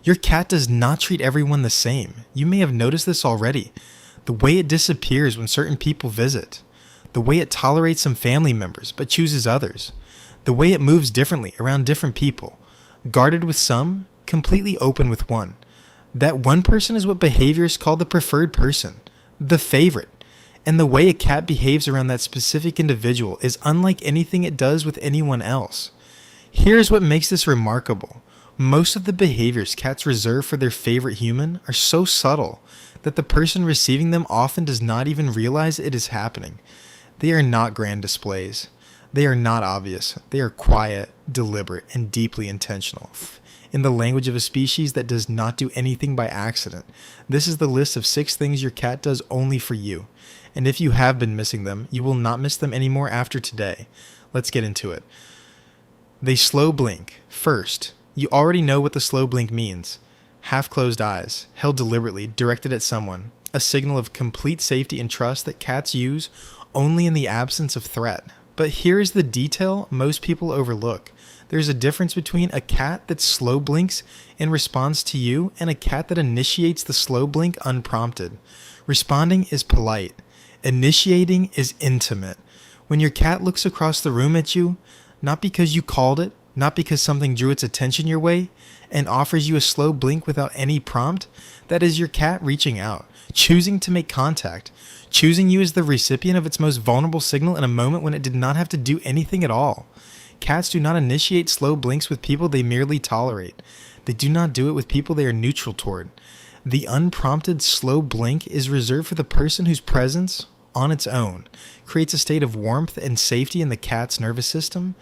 Your cat does not treat everyone the same. You may have noticed this already. The way it disappears when certain people visit. The way it tolerates some family members but chooses others. The way it moves differently around different people. Guarded with some, completely open with one. That one person is what behaviorists call the preferred person, the favorite. And the way a cat behaves around that specific individual is unlike anything it does with anyone else. Here's what makes this remarkable. Most of the behaviors cats reserve for their favorite human are so subtle that the person receiving them often does not even realize it is happening. They are not grand displays. They are not obvious. They are quiet, deliberate, and deeply intentional. In the language of a species that does not do anything by accident, this is the list of 6 things your cat does only for you. And if you have been missing them, you will not miss them anymore after today. Let's get into it. They slow blink. First, you already know what the slow blink means. Half-closed eyes, held deliberately, directed at someone. A signal of complete safety and trust that cats use only in the absence of threat. But here is the detail most people overlook. There's a difference between a cat that slow blinks in response to you and a cat that initiates the slow blink unprompted. Responding is polite. Initiating is intimate. When your cat looks across the room at you, not because you called it, not because something drew its attention your way, and offers you a slow blink without any prompt, that is your cat reaching out, choosing to make contact, choosing you as the recipient of its most vulnerable signal in a moment when it did not have to do anything at all. Cats do not initiate slow blinks with people they merely tolerate. They do not do it with people they are neutral toward. The unprompted slow blink is reserved for the person whose presence, on its own, creates a state of warmth and safety in the cat's nervous system.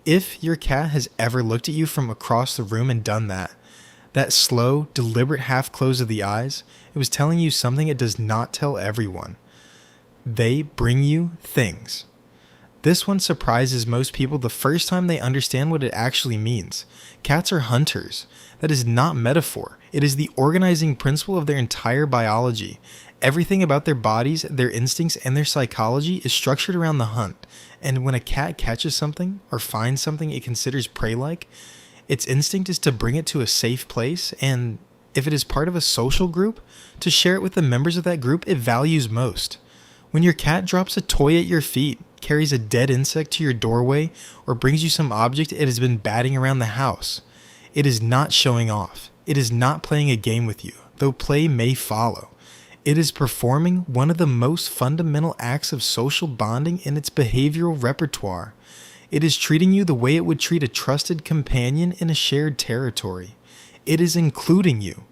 If your cat has ever looked at you from across the room and done that slow, deliberate half close of the eyes, it was telling you something it does not tell everyone. They bring you things. This one surprises most people the first time they understand what it actually means. Cats are hunters. That is not metaphor. It is the organizing principle of their entire biology. Everything about their bodies, their instincts, and their psychology is structured around the hunt. And when a cat catches something or finds something it considers prey-like, its instinct is to bring it to a safe place, and if it is part of a social group, to share it with the members of that group it values most. When your cat drops a toy at your feet, carries a dead insect to your doorway, or brings you some object it has been batting around the house, it is not showing off. It is not playing a game with you, though play may follow. It is performing one of the most fundamental acts of social bonding in its behavioral repertoire. It is treating you the way it would treat a trusted companion in a shared territory. It is including you.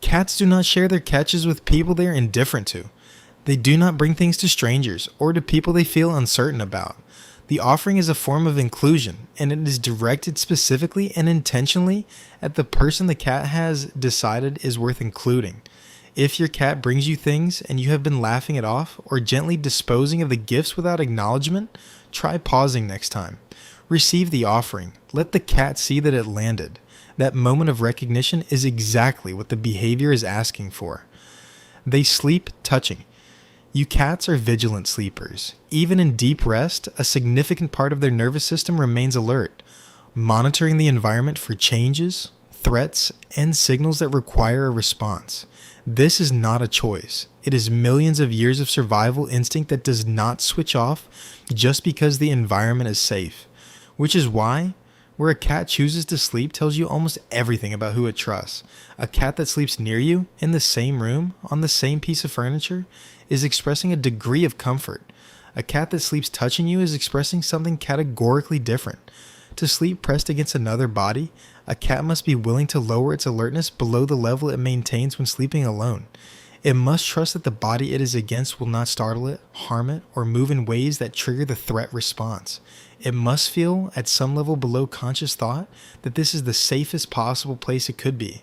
Cats do not share their catches with people they are indifferent to. They do not bring things to strangers or to people they feel uncertain about. The offering is a form of inclusion, and it is directed specifically and intentionally at the person the cat has decided is worth including. If your cat brings you things and you have been laughing it off or gently disposing of the gifts without acknowledgement, try pausing next time. Receive the offering. Let the cat see that it landed. That moment of recognition is exactly what the behavior is asking for. They sleep touching. You cats are vigilant sleepers. Even in deep rest, a significant part of their nervous system remains alert, monitoring the environment for changes, threats, and signals that require a response. This is not a choice. It is millions of years of survival instinct that does not switch off just because the environment is safe. Which is why, where a cat chooses to sleep tells you almost everything about who it trusts. A cat that sleeps near you, in the same room, on the same piece of furniture, is expressing a degree of comfort. A cat that sleeps touching you is expressing something categorically different. To sleep pressed against another body, a cat must be willing to lower its alertness below the level it maintains when sleeping alone. It must trust that the body it is against will not startle it, harm it, or move in ways that trigger the threat response. It must feel, at some level below conscious thought, that this is the safest possible place it could be.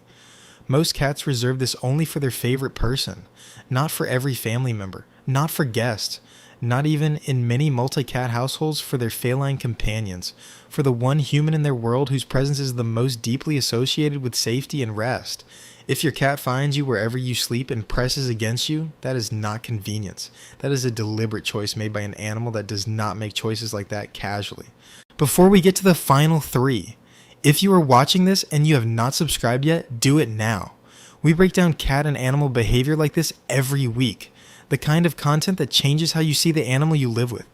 Most cats reserve this only for their favorite person, not for every family member, not for guests, not even in many multi-cat households for their feline companions, for the one human in their world whose presence is the most deeply associated with safety and rest. If your cat finds you wherever you sleep and presses against you, that is not convenience. That is a deliberate choice made by an animal that does not make choices like that casually. Before we get to the final 3, If you are watching this and you have not subscribed yet, do it now. We break down cat and animal behavior like this every week. The kind of content that changes how you see the animal you live with.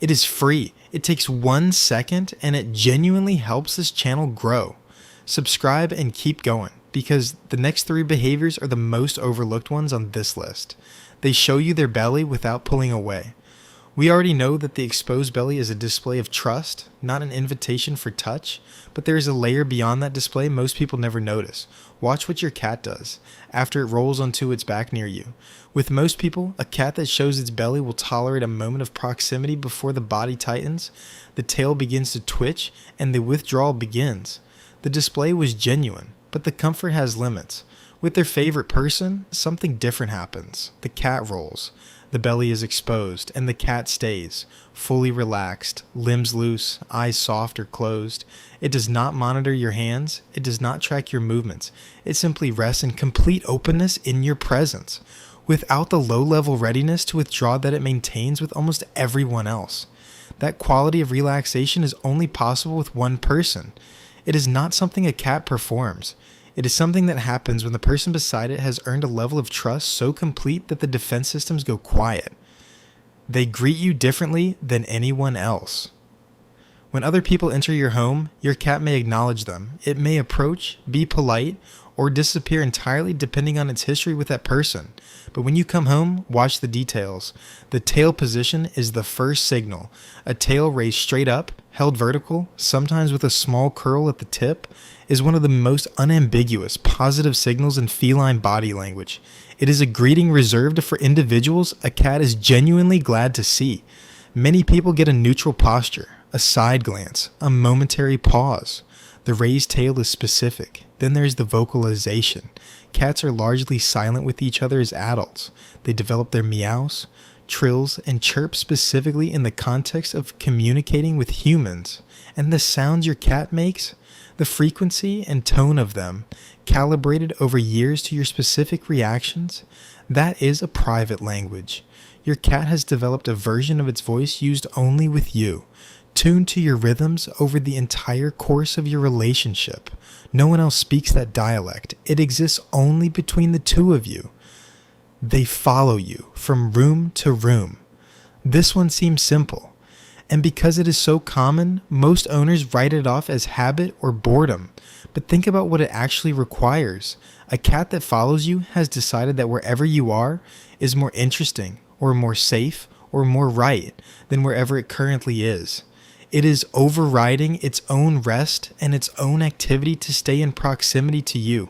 It is free. It takes 1 second and it genuinely helps this channel grow. Subscribe and keep going because the next 3 behaviors are the most overlooked ones on this list. They show you their belly without pulling away. We already know that the exposed belly is a display of trust, not an invitation for touch, but there is a layer beyond that display most people never notice. Watch what your cat does after it rolls onto its back near you. With most people, a cat that shows its belly will tolerate a moment of proximity before the body tightens, the tail begins to twitch, and the withdrawal begins. The display was genuine, but the comfort has limits. With their favorite person, something different happens. The cat rolls. The belly is exposed, and the cat stays, fully relaxed, limbs loose, eyes soft or closed. It does not monitor your hands. It does not track your movements. It simply rests in complete openness in your presence, without the low-level readiness to withdraw that it maintains with almost everyone else. That quality of relaxation is only possible with one person. It is not something a cat performs. It is something that happens when the person beside it has earned a level of trust so complete that the defense systems go quiet. They greet you differently than anyone else. When other people enter your home, your cat may acknowledge them. It may approach, be polite, or disappear entirely depending on its history with that person. But when you come home, watch the details. The tail position is the first signal. A tail raised straight up, held vertical, sometimes with a small curl at the tip, is one of the most unambiguous positive signals in feline body language. It is a greeting reserved for individuals a cat is genuinely glad to see. Many people get a neutral posture, a side glance, a momentary pause. The raised tail is specific. Then there's the vocalization. Cats are largely silent with each other as adults. They develop their meows, trills, and chirps specifically in the context of communicating with humans. And the sounds your cat makes, the frequency and tone of them, calibrated over years to your specific reactions, that is a private language. Your cat has developed a version of its voice used only with you, tuned to your rhythms over the entire course of your relationship. No one else speaks that dialect. It exists only between the two of you. They follow you from room to room. This one seems simple. And because it is so common, most owners write it off as habit or boredom. But think about what it actually requires. A cat that follows you has decided that wherever you are is more interesting, or more safe, or more right than wherever it currently is. It is overriding its own rest and its own activity to stay in proximity to you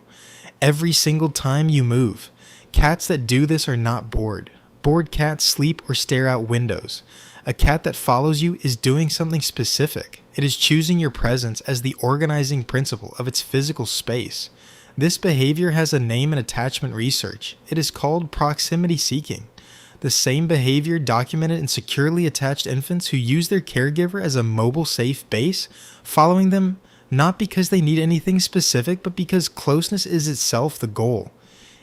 every single time you move. Cats that do this are not bored. Bored cats sleep or stare out windows. A cat that follows you is doing something specific. It is choosing your presence as the organizing principle of its physical space. This behavior has a name in attachment research. It is called proximity seeking. The same behavior documented in securely attached infants who use their caregiver as a mobile safe base, following them not because they need anything specific, but because closeness is itself the goal.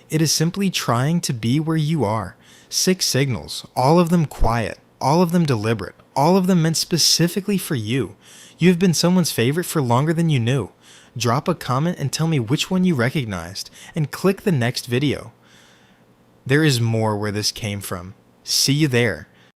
It is simply trying to be where you are. 6 signals, all of them quiet, all of them deliberate, all of them meant specifically for you. You have been someone's favorite for longer than you knew. Drop a comment and tell me which one you recognized, and click the next video. There is more where this came from. See you there.